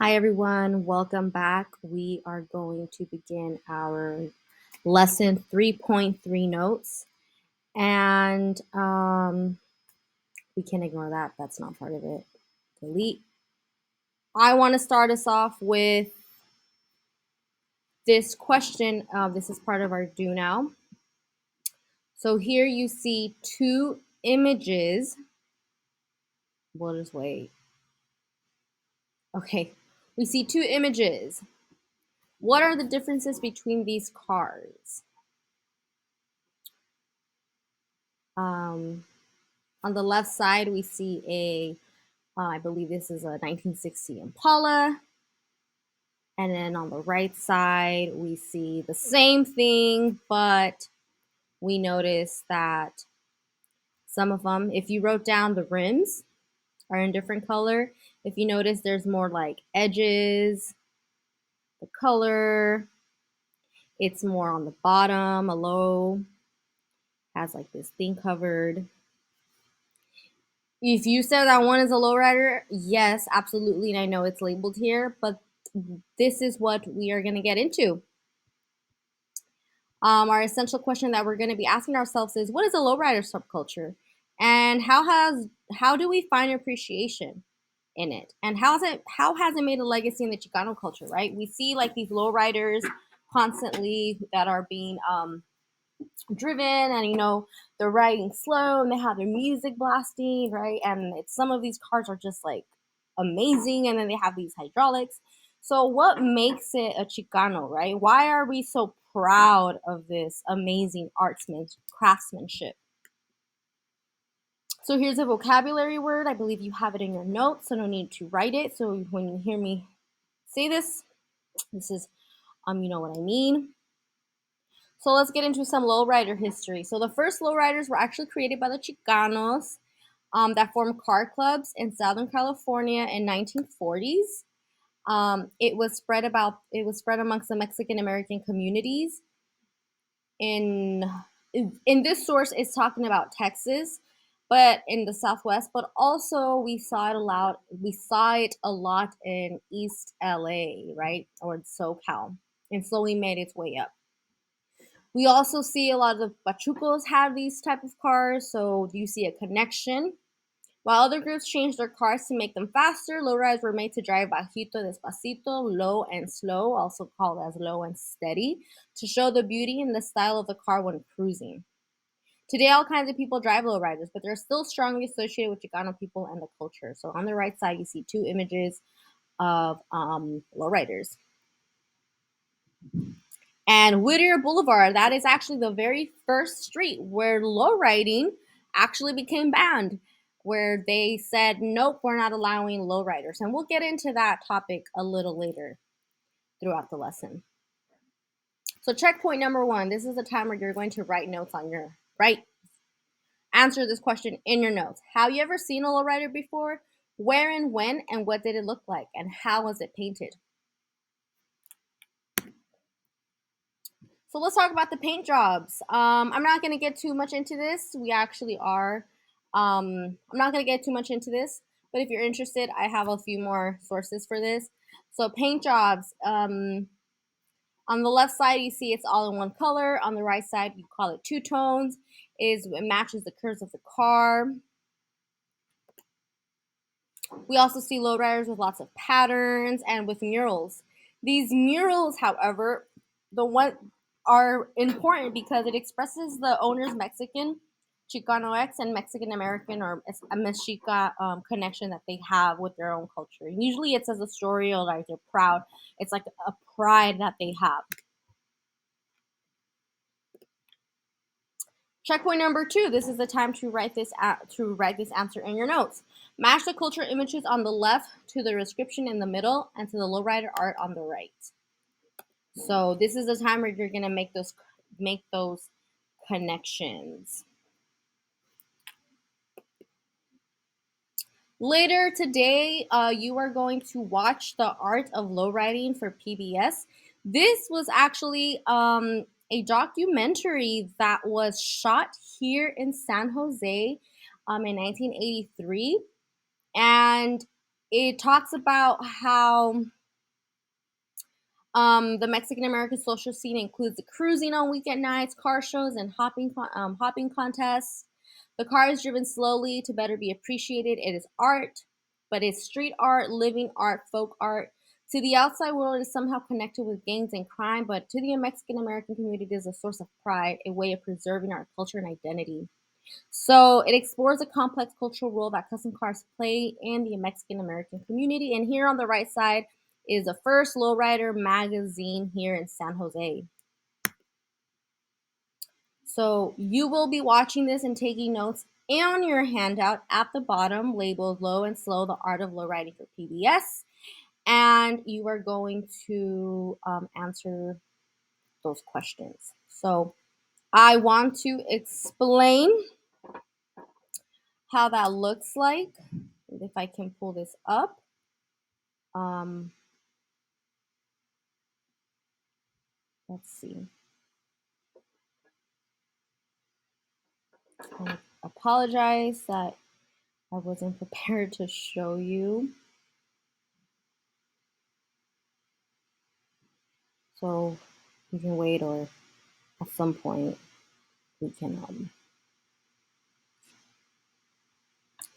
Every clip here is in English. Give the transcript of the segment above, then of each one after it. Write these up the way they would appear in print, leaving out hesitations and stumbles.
Hi, everyone. Welcome back. We are going to begin our lesson 3.3 notes. And we can ignore that. That's not part of it. Delete. I want to start us off with this question. This is part of our do now. So here you see two images. We'll just wait. Okay. We see two images. What are the differences between these cars? On the left side, we see I believe this is a 1960 Impala. And then on the right side, we see the same thing, but we notice that some of them, if you wrote down the rims, are in different color. If you notice, there's more like edges, the color. It's more on the bottom, a low, has like this thing covered. If you said that one is a lowrider, yes, absolutely, and I know it's labeled here, but this is what we are going to get into. Our essential question that we're going to be asking ourselves is, what is a lowrider subculture, and how do we find appreciation in it, and how has it made a legacy in the Chicano culture? Right, we see like these lowriders constantly that are being driven, and they're riding slow and they have their music blasting, right? And some of these cars are just like amazing, and then they have these hydraulics. So what makes it a Chicano, right? Why are we so proud of this amazing craftsmanship? So here's a vocabulary word. I believe you have it in your notes, so no need to write it. So when you hear me say this is you know what I mean. So let's get into some lowrider history. So the first lowriders were actually created by the Chicanos that formed car clubs in Southern California in 1940s. It was spread amongst the Mexican American communities. In in this source, it's talking about Texas, but in the Southwest. But also, we saw it a lot in East LA, right, or SoCal, and slowly made its way up. We also see a lot of Pachucos have these type of cars, so you see a connection. While other groups changed their cars to make them faster, lowriders were made to drive bajito, despacito, low and slow, also called as low and steady, to show the beauty and the style of the car when cruising. Today, all kinds of people drive lowriders, but they're still strongly associated with Chicano people and the culture. So on the right side, you see two images of lowriders. And Whittier Boulevard, that is actually the very first street where lowriding actually became banned, where they said, nope, we're not allowing lowriders. And we'll get into that topic a little later throughout the lesson. So checkpoint number one, this is the time where you're going to write notes on your, answer this question in your notes. Have you ever seen a lowrider before? Where and when, and what did it look like? And how was it painted? So let's talk about the paint jobs. I'm not going to get too much into this. We actually are. I'm not going to get too much into this, but if you're interested, I have a few more sources for this. So paint jobs. On the left side, you see it's all in one color. On the right side, you call it two tones. It matches the curves of the car. We also see lowriders with lots of patterns and with murals. These murals, however, the one are important because it expresses the owner's Mexican, Chicanoex, and Mexican American or Mexica connection that they have with their own culture. And usually it says a story or like they're proud. It's like a pride that they have. Checkpoint number two. This is the time to write this answer in your notes. Match the culture images on the left to the description in the middle and to the lowrider art on the right. So this is the time where you're gonna make those connections. Later today, you are going to watch The Art of Lowriding for PBS. This was actually a documentary that was shot here in San Jose in 1983. And it talks about how the Mexican American social scene includes the cruising on weekend nights, car shows, and hopping contests. The car is driven slowly to better be appreciated. It is art, but it's street art, living art, folk art. To the outside world, it is somehow connected with gangs and crime, but to the Mexican American community, it is a source of pride, a way of preserving our culture and identity. So it explores a complex cultural role that custom cars play in the Mexican American community. And here on the right side is the first lowrider magazine here in San Jose. So you will be watching this and taking notes. And on your handout at the bottom, labeled Low and Slow, the Art of Lowriding for PBS. And you are going to answer those questions. So I want to explain how that looks like. If I can pull this up. Um, let's see. I apologize that I wasn't prepared to show you. So you can wait, or at some point we can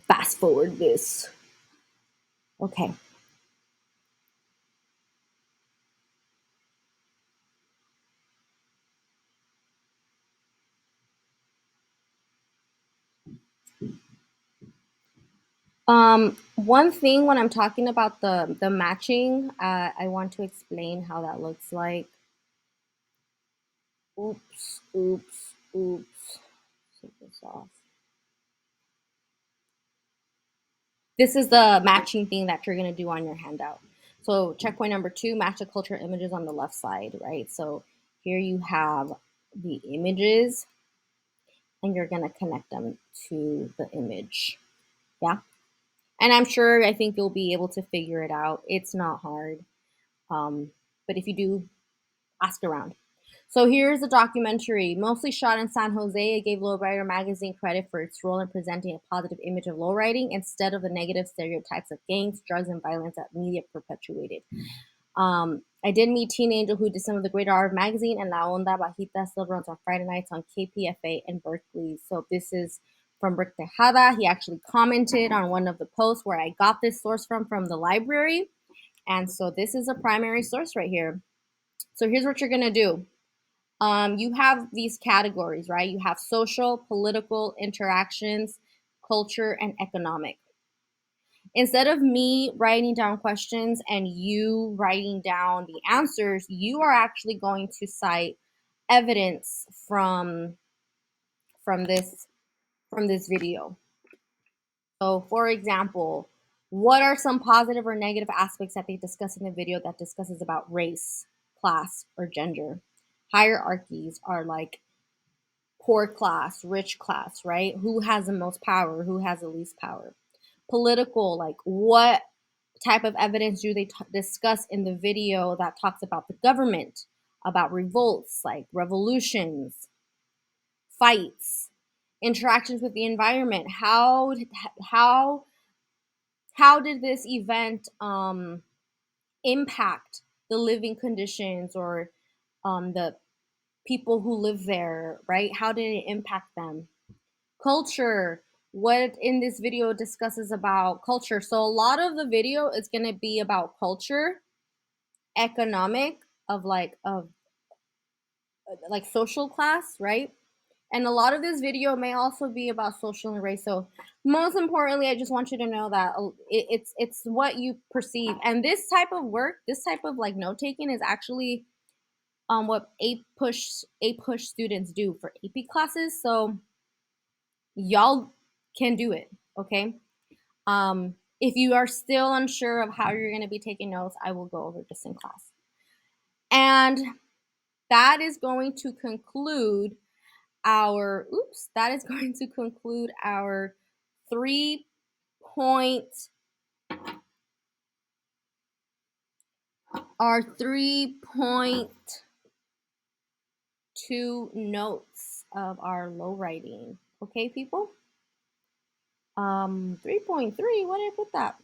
fast forward this. Okay. One thing when I'm talking about the matching, I want to explain how that looks like. Oops, oops, oops. Take this off. This is the matching thing that you're going to do on your handout. So checkpoint number 2, match the culture images on the left side, right? So here you have the images and you're going to connect them to the image. Yeah. And I'm sure, I think you'll be able to figure it out. It's not hard. But if you do, ask around. So here's a documentary, mostly shot in San Jose. It gave Lowrider magazine credit for its role in presenting a positive image of lowriding instead of the negative stereotypes of gangs, drugs, and violence that media perpetuated. I did meet Teen Angel, who did some of the Greater Art magazine, and La Onda Bajita still runs on Friday nights on KPFA in Berkeley. So this is from Rick Tejada. He actually commented on one of the posts where I got this source from the library. And so this is a primary source right here. So here's what you're going to do. You have these categories, right? You have social, political, interactions, culture, and economic. Instead of me writing down questions and you writing down the answers, you are actually going to cite evidence from this from this video. So, for example, what are some positive or negative aspects that they discuss in the video that discusses about race, class, or gender? Hierarchies are like poor class, rich class, right? Who has the most power? Who has the least power? Political, like what type of evidence do they discuss in the video that talks about the government, about revolts, like revolutions, fights, interactions with the environment? How how did this event impact the living conditions or the people who live there, right? How did it impact them? Culture, what in this video discusses about culture. So a lot of the video is going to be about culture, economic, of like social class, right? And a lot of this video may also be about social and race. So most importantly, I just want you to know that it's what you perceive. And this type of work, this type of like note taking is actually what A push students do for AP classes. So y'all can do it, okay? If you are still unsure of how you're going to be taking notes, I will go over this in class. And that is going to conclude our 3 point our 3.2 notes of our low writing. Okay, people? 3.3, where did I put that?